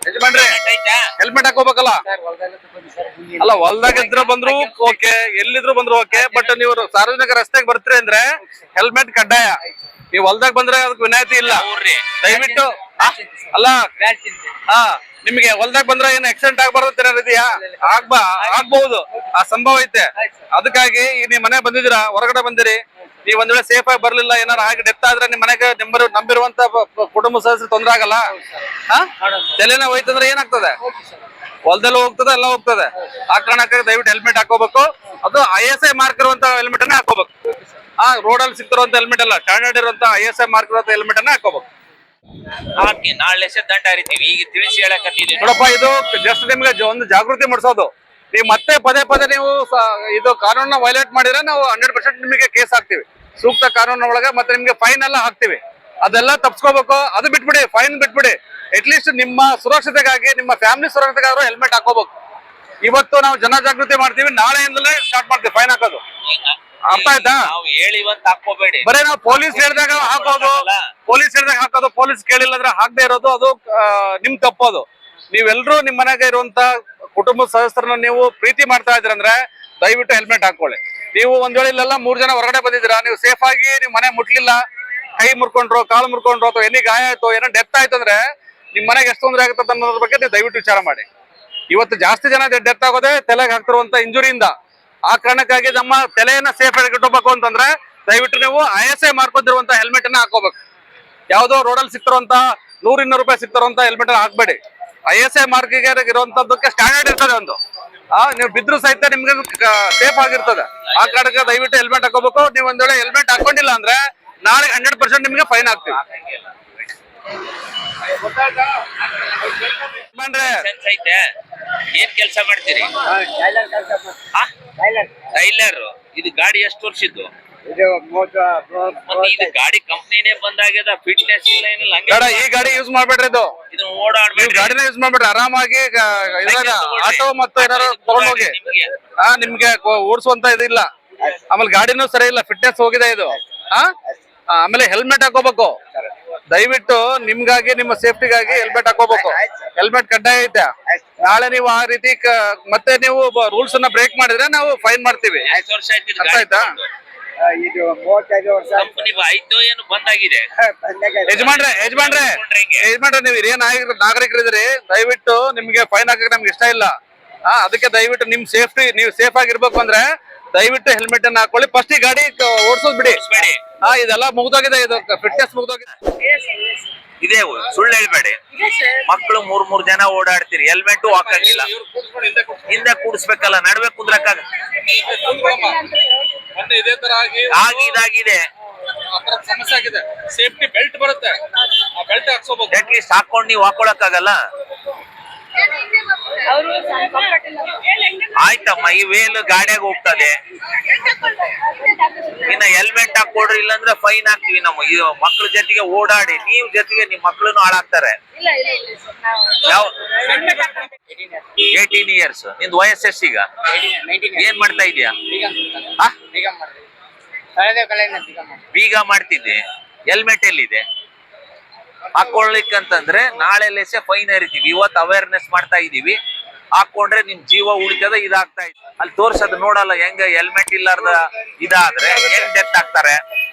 ಯಜಮಾನ್ರೆ ಹೆಲ್ಮೆಟ್ ಹಾಕೋಬೇಕಲ್ಲ. ಅಲ್ಲ ಹೊಲ್ದಾಗ ಇದ್ರ ಬಂದ್ರು ಓಕೆ, ಎಲ್ಲಿದ್ರು ಬಂದ್ರು ಓಕೆ, ಬಟ್ ನೀವು ಸಾರ್ವಜನಿಕ ರಸ್ತೆಗೆ ಬರ್ತೀರಿ ಅಂದ್ರೆ ಹೆಲ್ಮೆಟ್ ಕಡ್ಡಾಯ. ನೀವು ಹೊಲ್ದಾಗ ಬಂದ್ರೆ ಅದಕ್ಕೆ ವಿನಾಯಿತಿ ಇಲ್ಲ. ದಯವಿಟ್ಟು ಅಲ್ಲ ಹಾ, ನಿಮ್ಗೆ ಹೊಲ್ದಾಗ ಬಂದ್ರೆ ಏನು ಆಕ್ಸಿಡೆಂಟ್ ಆಗ್ಬಾರ್ದು ಇದೆಯಾ? ಆಗ್ಬಹುದು, ಆ ಸಂಭವ ಐತೆ. ಅದಕ್ಕಾಗಿ ನಿಮ್ ಮನೆ ಬಂದಿದ್ದೀರಾ, ಹೊರಗಡೆ ಬಂದಿರಿ, ನೀವ್ ಒಂದ್ ವೇಳೆ ಸೇಫ್ ಆಗಿ ಬರ್ಲಿಲ್ಲ, ಏನಾರ ಹಾಗೆ ಡೆತ್ ಆದ್ರೆ ನಿಮ್ ಮನೆಗೆ ನಂಬಿರುವಂತ ಕುಟುಂಬ ಸದಸ್ಯರು ತೊಂದ್ರೆ ಆಗಲ್ಲ. ತಲೆನ ಹೋಯ್ತಂದ್ರೆ ಏನಾಗ್ತದೆ? ಹೊಲದಲ್ಲೂ ಹೋಗ್ತದೆ, ಎಲ್ಲ ಹೋಗ್ತದೆ. ಆ ಕಾರಣಕ್ಕೆ ದಯವಿಟ್ಟು ಹೆಲ್ಮೆಟ್ ಹಾಕೋಬೇಕು. ಅದು ISI ಮಾರ್ಕ್ ಇರುವಂತ ಹೆಲ್ಮೆಟ್ ಅನ್ನ ಹಾಕೋಬೇಕು. ರೋಡ್ ಅಲ್ಲಿ ಸಿಗ್ತಿರುವಂತ ಹೆಲ್ಮೆಟ್ ಅಲ್ಲ, ಸ್ಟ್ಯಾಂಡರ್ಡ್ ಇರುವಂತ ISI ಮಾರ್ಕ್ ಇರುವಂತ ಹೆಲ್ಮೆಟ್ ಅನ್ನ ಹಾಕೋಬೇಕು. ಹಾಕಿ ನಾಳೆ ದಂಡ ಹರಿತೀವಿ, ಈಗ ತಿಳಿಸಿ ಹೇಳಕತ್ತಿದ್ದೀನಿ ನೋಡಪ್ಪ, ಇದು ಜಸ್ಟ್ ನಿಮ್ಗೆ ಒಂದು ಜಾಗೃತಿ ಮೂಡಿಸೋದು. ನೀವು ಮತ್ತೆ ಪದೇ ನೀವು ಇದು ಕಾನೂನನ್ನ ವೈಲೇಟ್ ಮಾಡಿದ್ರೆ ನಾವು 100% ನಿಮಗೆ ಕೇಸ್ ಹಾಕ್ತಿವಿ, ಸೂಕ್ತ ಕಾನೂನ ಒಳಗೆ. ಮತ್ತೆ ನಿಮ್ಗೆ ಫೈನ್ ಎಲ್ಲ ಹಾಕ್ತಿವಿ. ಅದೆಲ್ಲ ತಪ್ಸ್ಕೋಬೇಕು. ಅದು ಬಿಟ್ಬಿಡಿ, ಫೈನ್ ಬಿಟ್ಬಿಡಿ. ಅಟ್ಲೀಸ್ಟ್ ನಿಮ್ಮ ಸುರಕ್ಷತೆಗಾಗಿ, ನಿಮ್ಮ ಫ್ಯಾಮಿಲಿ ಸುರಕ್ಷತೆಗಾದ್ರೂ ಹೆಲ್ಮೆಟ್ ಹಾಕೋಬೇಕು. ಇವತ್ತು ನಾವು ಜನಜಾಗೃತಿ ಮಾಡ್ತೀವಿ, ನಾಳೆಯಿಂದಲೇ ಸ್ಟಾರ್ಟ್ ಮಾಡ್ತೀವಿ ಫೈನ್ ಹಾಕೋದು. ಅರ್ಥ ಆಯ್ತಾ? ಬರೀ ನಾವು ಪೊಲೀಸ್ ಹೇಳಿದಾಗ ಹಾಕೋದು, ಪೊಲೀಸ್ ಕೇಳಿಲ್ಲ ಅಂದ್ರೆ ಹಾಕದೇ ಇರೋದು, ಅದು ನಿಮ್ ತಪ್ಪೋದು. ನೀವೆಲ್ಲರೂ ನಿಮ್ ಮನೆಗೆ ಇರುವಂತ ಕುಟುಂಬದ ಸದಸ್ಯರನ್ನ ನೀವು ಪ್ರೀತಿ ಮಾಡ್ತಾ ಇದ್ರಂದ್ರೆ ದಯವಿಟ್ಟು ಹೆಲ್ಮೆಟ್ ಹಾಕೊಳ್ಳಿ. ನೀವು ಒಂದ್ ವೇಳೆ ಇಲ್ಲೆಲ್ಲ 3 ಜನ ಹೊರಗಡೆ ಬಂದಿದ್ದೀರಾ, ನೀವು ಸೇಫ್ ಆಗಿ ನಿಮ್ ಮನೆ ಮುಟ್ಲಿಲ್ಲ, ಕೈ ಮುರ್ಕೊಂಡ್ರು, ಕಾಲು ಮುರ್ಕೊಂಡ್ರು, ಅಥವಾ ಎಲ್ಲಿ ಗಾಯ ಆಯ್ತು, ಏನೋ ಡೆತ್ ಆಯ್ತು ಅಂದ್ರೆ ನಿಮ್ ಮನೆಗೆ ಎಷ್ಟು ತೊಂದರೆ ಆಗುತ್ತೆ ಅನ್ನೋದ್ರ ಬಗ್ಗೆ ನೀವು ದಯವಿಟ್ಟು ವಿಚಾರ ಮಾಡಿ. ಇವತ್ತು ಜಾಸ್ತಿ ಜನ ಡೆತ್ ಆಗೋದೇ ತಲೆಗೆ ಹಾಕ್ತಿರುವಂತ ಇಂಜುರಿಯಿಂದ. ಆ ಕಾರಣಕ್ಕಾಗಿ ನಮ್ಮ ತಲೆಯನ್ನ ಸೇಫ್ ಆಗಿ ಇಟ್ಕೋಬೇಕು ಅಂತಂದ್ರೆ ದಯವಿಟ್ಟು ನೀವು ISI ಮಾಡ್ಕೊಂಡಿರುವಂತ ಹೆಲ್ಮೆಟ್ ಅನ್ನ ಹಾಕೋಬೇಕು. ಯಾವ್ದೋ ರೋಡಲ್ಲಿ ಸಿಕ್ತಿರುವಂತ 100-200 ರೂಪಾಯಿ ಸಿಕ್ತಿರುವಂತ ಹೆಲ್ಮೆಟ್ ಅನ್ನ ಹಾಕ್ಬೇಡಿ. ISI ಮಾರ್ಕಿಗೆ ಇರುವಂತದ್ದಕ್ಕೆ ಸ್ಟ್ಯಾಂಡರ್ಡ್ ಇರ್ತದೆ ಒಂದು. ನೀವು ಬಿದ್ರು ಸಹಿತ ನಿಮ್ಗೆ ಸೇಫ್ ಆಗಿರ್ತದೆ. ಆ ಕಾರಣಕ್ಕೆ ದಯವಿಟ್ಟು ಹೆಲ್ಮೆಟ್ ಹಾಕೋಬೇಕು. ನೀವು ಒಂದ್ ವೇಳೆ ಹೆಲ್ಮೆಟ್ ಹಾಕೊಂಡಿಲ್ಲ ಅಂದ್ರೆ ನಾಳೆ 100% ನಿಮ್ಗೆ ಫೈನ್ ಹಾಕ್ತೀವಿ. ಏನ್ ಕೆಲಸ ಮಾಡ್ತೀರಿ? ಟೈಲರ್. ಇದು ಗಾಡಿ ಎಷ್ಟು ವರ್ಷದ್ದು? ಇದು ಗಾಡಿ ಕಂಪ್ನಿನೇ ಬಂದಾಗ್ಯದ, ಫಿಟ್ನೆಸ್ ಇಲ್ಲ, ಏನಿಲ್ಲ. ಈ ಗಾಡಿ ಯೂಸ್ ಮಾಡ್ಬೇಡ್ರಿ, ಇದು ಓಡಾಡ್ಬೇಡಿ, ಗಾಡಿನ ಯೂಸ್ ಮಾಡ್ಬೇಡ್ರಿ. ಆರಾಮಾಗಿ ಆಟೋ ಮತ್ತೆ ಏನಾರು ತಗೊಂಡೋಗಿ, ನಿಮ್ಗೆ ಓಡಿಸುವಂತ ಇದಿಲ್ಲ. ಆಮೇಲೆ ಗಾಡಿನೂ ಸರಿ ಇಲ್ಲ, ಫಿಟ್ನೆಸ್ ಹೋಗಿದೆ ಇದು. ಆಮೇಲೆ ಹೆಲ್ಮೆಟ್ ಹಾಕೋಬೇಕು. ದಯವಿಟ್ಟು ನಿಮ್ಗಾಗಿ, ನಿಮ್ಮ ಸೇಫ್ಟಿಗಾಗಿ ಹೆಲ್ಮೆಟ್ ಹಾಕೋಬೇಕು. ಹೆಲ್ಮೆಟ್ ಕಡ್ಡಾಯ ಐತೆ. ನಾಳೆ ನೀವು ಆ ರೀತಿ ಮತ್ತೆ ನೀವು ರೂಲ್ಸ್ ಅನ್ನ ಬ್ರೇಕ್ ಮಾಡಿದ್ರೆ ನಾವು ಫೈನ್ ಮಾಡ್ತೀವಿ. ಅರ್ಥ ಆಯ್ತಾ? ಇದು 35 ವರ್ಷ ಆಯ್ತು, ಏನು ಬಂದಾಗಿದೆ. ಯಜಮಾನ್ರೆ ನೀವು ಹಿರಿಯ ನಾಗರಿಕರಿದ್ರಿ, ದಯವಿಟ್ಟು ನಿಮ್ಗೆ ಫೈನ್ ಹಾಕಕ್ಕೆ ನಮ್ಗೆ ಇಷ್ಟ ಇಲ್ಲ. ಅದಕ್ಕೆ ದಯವಿಟ್ಟು ನಿಮ್ ಸೇಫ್ಟಿ, ನೀವು ಸೇಫ್ ಆಗಿರ್ಬೇಕು ಅಂದ್ರೆ ದಯವಿಟ್ಟು ಹೆಲ್ಮೆಟ್ ಅನ್ನ ಹಾಕೊಳ್ಳಿ. ಫಸ್ಟ್ ಈ ಗಾಡಿ ಓಡಿಸೋದ್ ಬಿಡಿ. ಇದೆಲ್ಲ ಮುಗ್ದೋಗಿದೆ, ಇದು ಫಿಟ್ನೆಸ್ ಮುಗ್ದೋಗಿದೆ. ಇದೇ ಸುಳ್ಳು ಹೇಳ್ಬೇಡಿ. ಮಕ್ಕಳು 3 ಜನ ಓಡಾಡ್ತೀರಿ, ಹೆಲ್ಮೆಟ್ ಹಾಕಂಗಿಲ್ಲ. ಹಿಂದೆ ಕೂಡಿಸ್ಬೇಕಲ್ಲ, ನಡ್ಬೇಕು ಕುಂದ್ರಕ್ಕಾಗ. ಇದಾಗಿದೆ, ಸಮಸ್ಯೆ ಆಗಿದೆ. ಸೇಫ್ಟಿ ಬೆಲ್ಟ್ ಬರುತ್ತೆ, ಆ ಬೆಲ್ಟ್ ಹಾಕ್ಸೋಬೇಕು. ಅಟ್ಲೀಸ್ಟ್ ಹಾಕೊಂಡು ನೀವು ಹಾಕೊಳಕ್ಕಾಗಲ್ಲ. ಆಯ್ತಮ್ಮ, ಈ ವೇಲ್ ಗಾಡಿಯಾಗ ಹೋಗ್ತದೆ. ಇನ್ನ ಹೆಲ್ಮೆಟ್ ಹಾಕೊಡ್ರಿ, ಇಲ್ಲಾಂದ್ರೆ ಫೈನ್ ಹಾಕ್ತಿವಿ. ನಮ್ಮ ಮಕ್ಳ ಜೊತೆಗೆ ಓಡಾಡಿ, ನೀವು ಜೊತೆಗೆ ನಿಮ್ ಮಕ್ಳನ್ನು ಹಾಳಾಗ್ತಾರೆ. 18 ಇಯರ್ಸ್. ನಿಂದು ವಯಸ್ಸು ಎಷ್ಟು ಈಗ? ಏನ್ ಮಾಡ್ತಾ ಇದೀಯಾ? ಬೀಗ ಮಾಡ್ತಿದ್ದೆ. ಹೆಲ್ಮೆಟ್ ಎಲ್ಲಿದೆ? ಹಾಕೊಳ್ಳಿಕ್ಕಂತಂದ್ರೆ ನಾಳೆ ಲೆಸೆ ಫೈನ್ ಹರಿತೀವಿ. ಇವತ್ತು ಅವೇರ್ನೆಸ್ ಮಾಡ್ತಾ ಇದೀವಿ. ಹಾಕೊಂಡ್ರೆ ನಿಮ್ ಜೀವ ಉಳಿತದ. ಇದಾಗ್ತಾ ಇದೆ, ಅಲ್ಲಿ ತೋರ್ಸೋದು ನೋಡಲ್ಲ. ಹೆಂಗ ಹೆಲ್ಮೆಟ್ ಇಲ್ಲಾರ್ದ ಇದಾದ್ರೆ ಹೆಂಗ್ ಡೆತ್ ಆಗ್ತಾರೆ?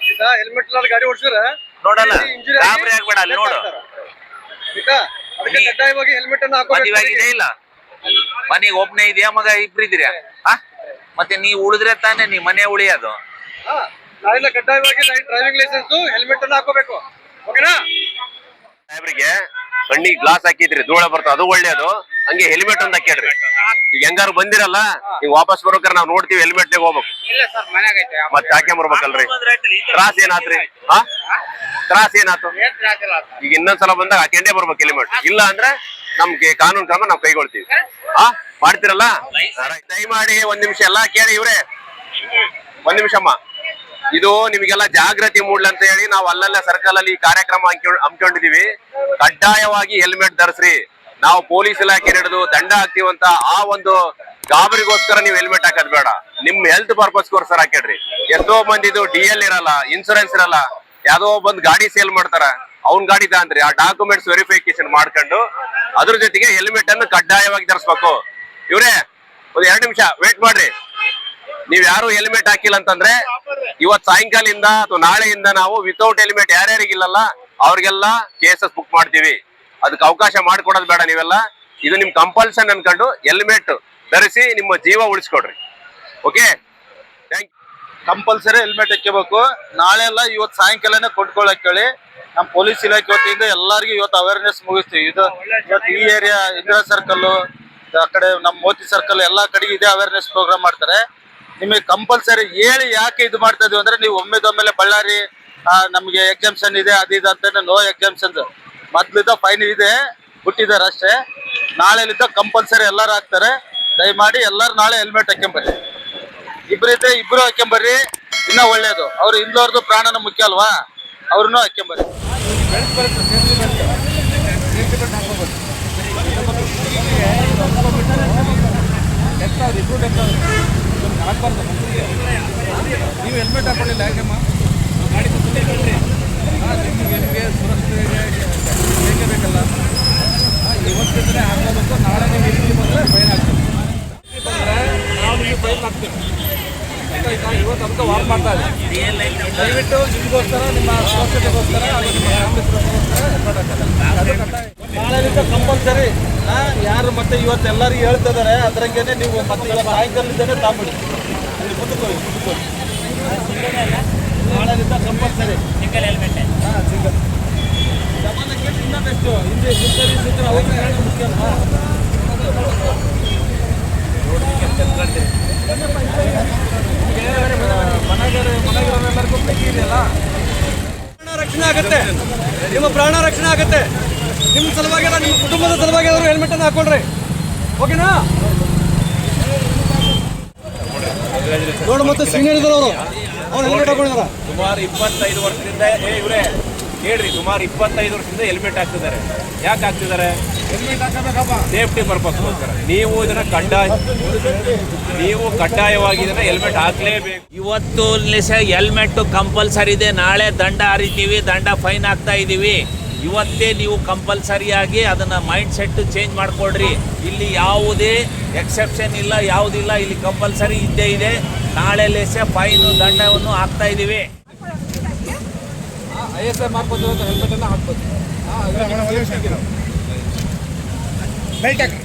ಹೆಲ್ಮೆಟ್ ಇಲ್ಲಾರ್ದ ಗಾಡಿ ಓಡಿಸಿದ್ರೆ ನೋಡಲ್ಲ, ಗಾಬರಿ ಆಗ್ಬೇಡ. ಅಲ್ಲಿ ನೋಡು, ಮದುವೆಯಾಗಿದೆ ಇಲ್ಲ? ಮನೆಗೆ ಒಬ್ನೇ ಇದೆಯಾ ಮಗ? ಇಬ್ರಿದ್ದೀರಾ? ಮತ್ತೆ ನೀವು ಉಳಿದ್ರೆ ತಾನೇ ನೀ ಮನೆ ಉಳಿಯೋದು. ಕಡ್ಡಾಯವಾಗಿ ಡ್ರೈವಿಂಗ್ ಲೈಸೆನ್ಸ್, ಹೆಲ್ಮೆಟ್ ಅನ್ನ ಹಾಕೋಬೇಕು. ಓಕೆನಾ? ಸಾಹೇಬ್ರಿಗೆ ಕಣ್ಣಿಗೆ ಗ್ಲಾಸ್ ಹಾಕಿದ್ರಿ, ಧೂಳ ಬರ್ತಾವ, ಅದು ಒಳ್ಳೇದು. ಹಂಗೆ ಹೆಲ್ಮೆಟ್ ಒಂದು ಹಾಕ್ಯಾಡ್ರಿ. ಈಗ ಹೆಂಗಾರು ಬಂದಿರಲ್ಲ, ಈಗ ವಾಪಸ್ ಬರ್ಬೇಕಾರೆ ನಾವ್ ನೋಡ್ತೀವಿ ಹೆಲ್ಮೆಟ್ ನಾಗ ಹೋಗ್ಬೇಕು. ಮತ್ತೆ ಹಾಕೆ ಬರ್ಬೇಕಲ್ರಿ. ತ್ರಾಸ್ ಏನಾತ್ರಿ? ತ್ರಾಸ್ ಏನಾಯ್ತು? ಈಗ ಇನ್ನೊಂದ್ಸಲ ಬಂದಾಗ ಹಾಕೊಂಡೇ ಬರ್ಬೇಕು ಹೆಲ್ಮೆಟ್. ಇಲ್ಲ ಅಂದ್ರೆ ನಮ್ಗೆ ಕಾನೂನು ಕ್ರಮ ನಾವ್ ಕೈಗೊಳ್ತೀವಿ. ಮಾಡ್ತಿರಲ್ಲ, ದಯಮಾಡಿ 1 ನಿಮಿಷ ಎಲ್ಲಾ ಕೇಳಿ. ಇವ್ರೆ 1 ನಿಮಿಷಮ್ಮ, ಇದು ನಿಮಗೆಲ್ಲ ಜಾಗೃತಿ ಮೂಡ್ಲಿ ಅಂತ ಹೇಳಿ ನಾವು ಅಲ್ಲೆಲ್ಲ ಸರ್ಕಲ್ ಅಲ್ಲಿ ಕಾರ್ಯಕ್ರಮ ಹಮ್ಮಿಕೊಂಡಿದೀವಿ. ಕಡ್ಡಾಯವಾಗಿ ಹೆಲ್ಮೆಟ್ ಧರಿಸ್ರಿ. ನಾವು ಪೊಲೀಸ್ ಇಲಾಖೆ ಹಿಡಿದು ದಂಡ ಹಾಕ್ತಿವಂತ ಆ ಒಂದು ಗಾಬರಿಗೋಸ್ಕರ ನೀವು ಹೆಲ್ಮೆಟ್ ಹಾಕೋದ್ ಬೇಡ. ನಿಮ್ ಹೆಲ್ತ್ ಪರ್ಪಸ್ಗೋಸ್ಕರ ಹಾಕಿಡ್ರಿ. ಎಷ್ಟೋ ಮಂದಿದು DL ಇರಲ್ಲ, ಇನ್ಸೂರೆನ್ಸ್ ಇರಲ್ಲ, ಯಾವ್ದೋ ಬಂದ್ ಗಾಡಿ ಸೇಲ್ ಮಾಡ್ತಾರ. ಅವ್ನ್ ಗಾಡಿ ತಗೊಂಡ್ರಿ ಆ ಡಾಕ್ಯುಮೆಂಟ್ಸ್ ವೆರಿಫಿಕೇಶನ್ ಮಾಡ್ಕೊಂಡು ಅದ್ರ ಜೊತೆಗೆ ಹೆಲ್ಮೆಟ್ ಅನ್ನು ಕಡ್ಡಾಯವಾಗಿ ಧರಿಸ್ಬೇಕು. ಇವ್ರೇ ಒಂದ್ 2 ನಿಮಿಷ ವೇಟ್ ಮಾಡ್ರಿ. ನೀವ್ ಯಾರು ಹೆಲ್ಮೆಟ್ ಹಾಕಿಲ್ಲ ಅಂತಂದ್ರೆ ಇವತ್ ಸಾಯಂಕಾಲದಿಂದ ಅಥವಾ ನಾಳೆಯಿಂದ ನಾವು ವಿತೌಟ್ ಹೆಲ್ಮೆಟ್ ಯಾರ್ಯಾರಿಗಿಲ್ಲಲ್ಲ ಅವ್ರಿಗೆಲ್ಲ ಕೇಸಸ್ ಬುಕ್ ಮಾಡ್ತೀವಿ. ಅದಕ್ಕೆ ಅವಕಾಶ ಮಾಡ್ಕೊಡೋದು ಬೇಡ ನೀವೆಲ್ಲ. ಇದು ನಿಮ್ ಕಂಪಲ್ಸನ್ ಅನ್ಕೊಂಡು ಹೆಲ್ಮೆಟ್ ಧರಿಸಿ ನಿಮ್ಮ ಜೀವ ಉಳಿಸ್ಕೊಡ್ರಿ. Okay, thank you. Compulsory helmet ಹಾಕಬೇಕು. ನಾಳೆ ಎಲ್ಲ ಇವತ್ತು ಸಾಯಂಕಾಲನೇ ಕೊಂಡ್ಕೊಳ್ಳಕ್ ಹೇಳಿ ನಮ್ಮ ಪೊಲೀಸ್ ಇಲಾಖೆ ವತಿಯಿಂದ ಎಲ್ಲರಿಗೂ ಇವತ್ತು ಅವೇರ್ನೆಸ್ ಮುಗಿಸ್ತೀವಿ. ಇದು ಇವತ್ತು ಈ ಏರಿಯಾ ಇಂದಿರಾ ಸರ್ಕಲ್, ಆ ಕಡೆ ನಮ್ಮ ಮೋತಿ ಸರ್ಕಲ್ ಎಲ್ಲ ಕಡೆಗೆ ಇದೇ ಅವೇರ್ನೆಸ್ ಪ್ರೋಗ್ರಾಮ್ ಮಾಡ್ತಾರೆ. ನಿಮಗೆ ಕಂಪಲ್ಸರಿ ಹೇಳಿ ಯಾಕೆ ಇದು ಮಾಡ್ತಾ ಇದೀವಿ ಅಂದ್ರೆ, ನೀವು ಒಮ್ಮೆದೊಮ್ಮೆಲೆ ಬಳ್ಳಾರಿ ನಮಗೆ ಎಕ್ಸಾಮ್ಷನ್ ಇದೆ ಅದಿದೆ ಅಂತ ನೋ ಎಕ್ಸಾಮ್ಷನ್ಸ್ ಮೊದ್ಲಿದ್ದ ಫೈನ್ ಇದೆ ಬಿಟ್ಟಿದ್ದಾರೆ ಅಷ್ಟೇ. ನಾಳೆಲಿದ್ದ ಕಂಪಲ್ಸರಿ ಎಲ್ಲರೂ ಹಾಕ್ತಾರೆ. ದಯಮಾಡಿ ಎಲ್ಲರೂ ನಾಳೆ ಹೆಲ್ಮೆಟ್ ಹಾಕ್ಕೊಂಬರ್ರಿ. ಇಬ್ಬರಿದ್ರೆ ಇಬ್ರು ಹಾಕ್ಕೊಂಬರ್ರಿ, ಇನ್ನ ಒಳ್ಳೇದು. ಅವ್ರು ಹಿಂದೋರ್ದು ಪ್ರಾಣನ ಮುಖ್ಯ ಅಲ್ವಾ, ಅವ್ರನ್ನೂ ಹಾಕ್ಕೊಂಬರ್ರಿ. ನೀವು ಹೆಲ್ಮೆಟ್ ಹಾಕೊಳ್ಳಿಲ್ಲ ಯಾಕೆಮ್ಮ? ಗಾಡಿ ನಿಮಗೆ ಸುರಕ್ಷತೆ ಬೇಕೇ ಬೇಕಲ್ಲ. ಇವತ್ತಿದ್ರೆ ಹಾಕೋಬೇಕು, ನಾಳೆ ನೀವು ಇಲ್ಲಿ ಬಂದರೆ ಫೈನ್ ಹಾಕ್ತೀವಿ. ನಾವು ನಿಮಗೆ ಫೈನ್ ಹಾಕ್ತೀವಿ. ಇವತ್ತು ಅದಕ್ಕೆ ವಾರ್ನ್ ಮಾಡ್ತಾ ಇದ್ದೀವಿ. ದಯವಿಟ್ಟು ನಿಮಗೋಸ್ಕರ, ನಿಮ್ಮ ಸುರಕ್ಷತೆಗೋಸ್ಕರ, ನಿಮ್ಮ ಫ್ಯಾಮಿಲಿ ಸುರಕ್ಷತೆಗೋಸ್ಕರ ನಾಳೆಲಿಂದ ಕಂಪಲ್ಸರಿ ಯಾರು ಮತ್ತೆ ಇವತ್ತು ಎಲ್ಲರಿಗೂ ಹೇಳ್ತಿದ್ದಾರೆ. ಅದ್ರಂಗೆನೆ ನೀವು ಮತ್ತೆ ಇವತ್ತು ಸಾಯಂಕಾಲದಿಂದನೇ ತಾಂಬಿಡಿ. ಅಲ್ಲಿ ಮುಂದಕ್ಕೆ ಹೋಗಿ ನಾಳೆಲಿಂದ ಕಂಪಲ್ಸರಿ ಸಿಂಗಲ್ ಹೆಲ್ಮೆಟ್. ಸಿಂಗಲ್ ಜಮಾನಕ್ಕೆ ಇನ್ನೂ ಬೆಸ್ಟು. ಹಿಂದೆ ಸುತ್ತರಿ ಅವ್ರಿಗೆ ಹೇಳೋದು ಮುಖ್ಯ ಅಲ್ವಾ? ಮನೆಗಿರೋರೆಲ್ಲರಿಗೂ ಬೆಂಕಿ ಇದೆಯಲ್ಲ, ಪ್ರಾಣ ರಕ್ಷಣೆ ಆಗುತ್ತೆ. ನಿಮ್ಮ ಪ್ರಾಣ ರಕ್ಷಣೆ ಆಗುತ್ತೆ. ನಿಮ್ಮ ಸಲುವಾಗಿ ಅಲ್ಲ, ನಿಮ್ಮ ಕುಟುಂಬದ ಸಲುವಾಗಿ ಅವರು ಹೆಲ್ಮೆಟ್ ಅನ್ನು ಹಾಕೊಂಡ್ರಿ. ಓಕೆನಾ? ನೋಡು, ಮತ್ತೆ ಸೀನಿಯರ್ ಇದ್ದಾರೆ ಅವರು, ಅವ್ರು ಹೆಲ್ಮೆಟ್ ಹಾಕೊಂಡಿದ್ದಾರೆ. ಸುಮಾರು 25 ವರ್ಷದಿಂದ ಇವರೇ ಹೇಳ್ರಿ, ಸುಮಾರು 25 ವರ್ಷದಿಂದ ಹೆಲ್ಮೆಟ್ ಹಾಕ್ತಿದ್ದಾರೆ. ಯಾಕೆ ಹಾಕ್ತಿದ್ದಾರೆ? ಹೆಲ್ಮೆಟ್ ಹಾಕಬೇಕಪ್ಪ, ಸೇಫ್ಟಿ ಪರ್ಪಸ್ಗೋಸ್ಕರ. ನೀವು ಇದನ್ನ ಕಡ್ಡಾಯವಾಗಿ ಇದನ್ನ ಹೆಲ್ಮೆಟ್ ಹಾಕ್ಲೇಬೇಕು. ಇವತ್ತು ಹೆಲ್ಮೆಟ್ ಕಂಪಲ್ಸರಿ ಇದೆ. ನಾಳೆ ದಂಡ ಹರಿತೀವಿ, ದಂಡ ಫೈನ್ ಹಾಕ್ತಾ ಇದ್ದೀವಿ. ಇವತ್ತೇ ನೀವು ಕಂಪಲ್ಸರಿಯಾಗಿ ಅದನ್ನು ಮೈಂಡ್ ಸೆಟ್ ಚೇಂಜ್ ಮಾಡಿಕೊಡ್ರಿ. ಇಲ್ಲಿ ಯಾವುದೇ ಎಕ್ಸೆಪ್ಷನ್ ಇಲ್ಲ, ಯಾವುದಿಲ್ಲ. ಇಲ್ಲಿ ಕಂಪಲ್ಸರಿ ಇದ್ದೇ ಇದೆ. ನಾಳೆ ಲೇಸೆ ಫೈನು ದಂಡವನ್ನು ಹಾಕ್ತಾ ಇದ್ದೀವಿ. ISI ಮಾಡ್ಬೋದು, ಹೆಲ್ಮೆಟ್ ಎಲ್ಲ ಹಾಕ್ಬೋದು. ಬೆಲ್ಟ್ ಹಾಕಿ.